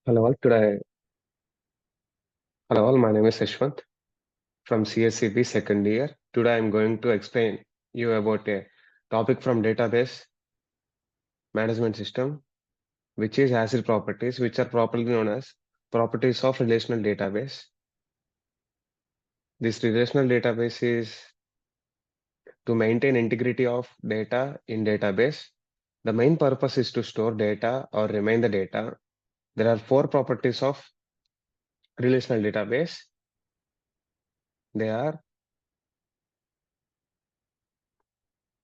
Hello all. Hello all. My name is Ashwant from CSCB second year. Today I'm going to explain you about a topic from database management system, which is ACID properties, which are properly known as properties of relational database. This relational database is to maintain integrity of data in database. The main purpose is to store data or remain the data. There are four properties of relational database. They are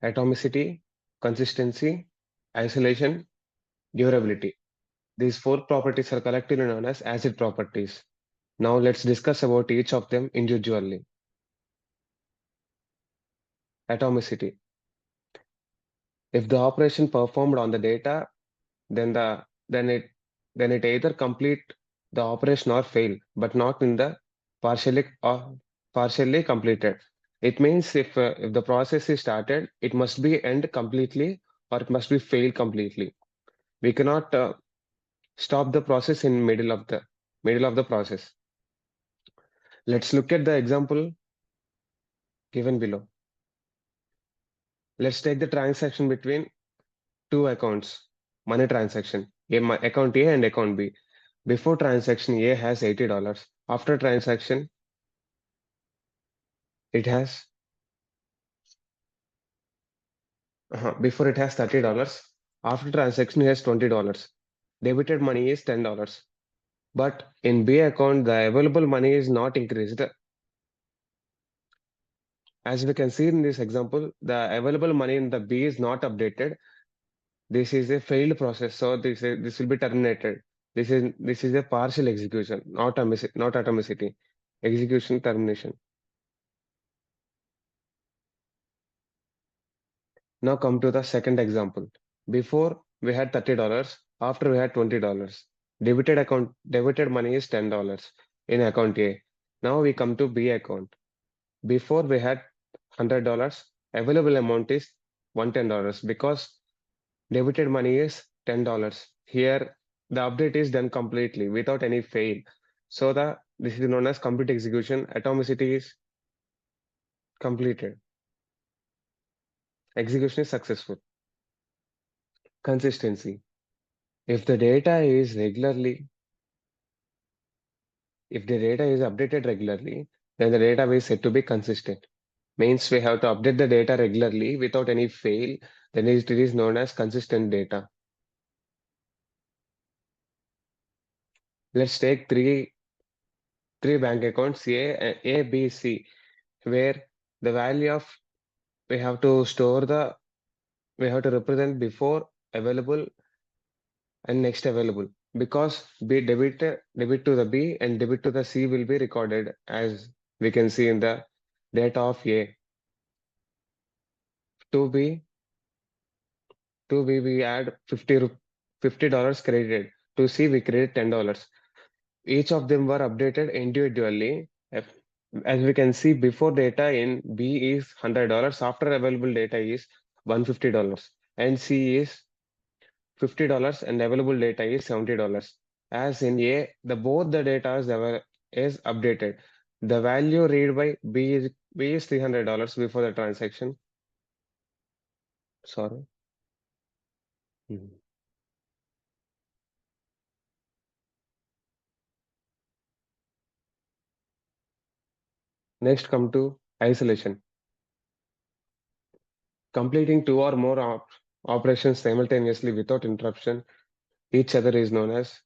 atomicity, consistency, isolation, durability. These four properties are collectively known as acid properties. Now let's discuss about each of them individually. Atomicity. If the operation performed on the data, then the then it either complete the operation or fail, but not in the partially or partially completed. It means if the process is started, it must be end completely or it must be fail completely. We cannot stop the process in middle of the process. Let's look at the example given below. Let's take the transaction between two accounts, money transaction, account A and account B. Before transaction, A has $80. After transaction, it has, before it has $30. After transaction, it has $20. Debited money is $10. But in B account, the available money is not increased. As we can see in this example, the available money in the B is not updated. This is a failed process, so this will be terminated. This is a partial execution, not atomicity. Execution termination. Now come to the second example. Before we had $30, after we had $20. Debited money is $10 in account A. Now we come to B account. Before we had $100, available amount is $110 because debited money is $10. Here, the update is done completely without any fail. So this is known as complete execution. Atomicity is completed. Execution is successful. Consistency. If the data is updated regularly, then the data is said to be consistent. Means we have to update the data regularly without any fail. Then it is known as consistent data. Let's take three bank accounts A, B, C, where the value of we have to represent before available and next available because debit to the B and debit to the C will be recorded as we can see in the data of A. To B we add $50 credited. To C we credit $10. Each of them were updated individually. As we can see, before data in B is $100, after available data is $150, and C is $50 and available data is $70. As in A, both the data is updated. The value read by B is $300 before the transaction. Sorry. Mhm. Next, come to isolation. Completing two or more operations simultaneously without interruption each other is known as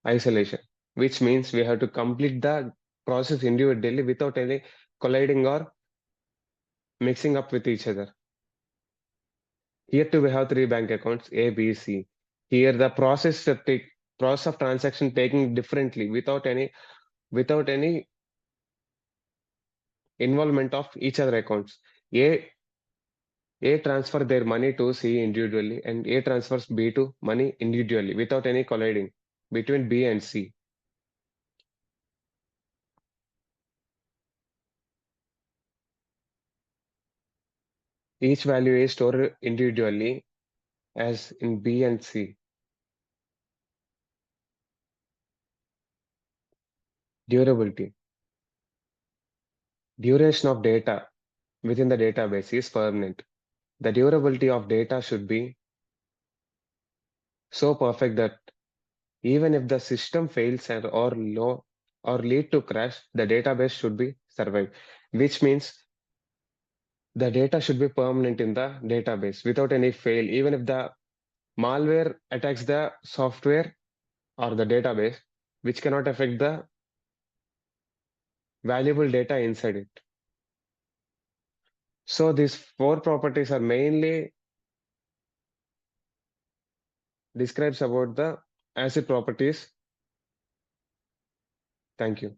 isolation, which means we have to complete the process individually without any colliding or mixing up with each other. Here too we have three bank accounts A, B, C. Here the process of transaction taking differently without any involvement of each other accounts. A transfer their money to C individually and A transfers B to money individually without any colliding between B and C. Each value is stored individually as in B and C. Durability. Duration of data within the database is permanent. The durability of data should be so perfect that even if the system fails or lead to crash, the database should be survive, which means the data should be permanent in the database without any fail. Even if the malware attacks the software or the database, which cannot affect the valuable data inside it. So these four properties are mainly describes about the ACID properties. Thank you.